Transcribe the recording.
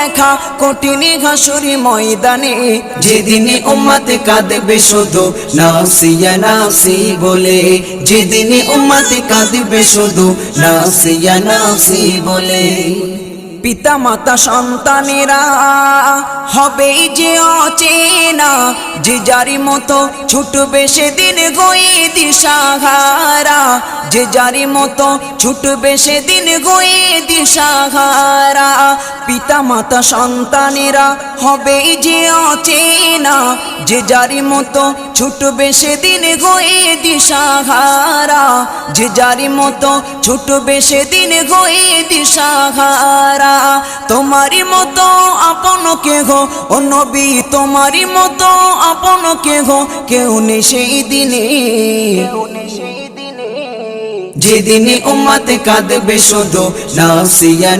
দেখা কঠিন হাসুরি ময়দানে, যেদিন উম্মত কাঁদবে শুধু নাফসিয়া নাফসি বলে, যেদিন উম্মত কাঁদবে শুধু নাফসিয়া নাফসি বলে। পিতা মাতা সন্তানেরা হবে যে অচেনা, যে যারি মতো ছুটবে সেদিন গয়ে দিশাহারা, যে যারি মতো ছুটবে সেদিন গয়ে দিশাহারা। পিতা মাতা সন্তানেরা হবে যে অচেনা, যে যারি মতো ছুটবে সেদিন গয়ে দিশাহারা, যে যারি মতো ছুটবে সেদিন গয়ে দিশাহারা। তোমারি মতো আপন কে গো ও নবী, তোমারি মতো আপন কে গো কেউ নেই সেই দিনে, যেদিন উম্মত কাঁদবে শুধু নাফসিয়া।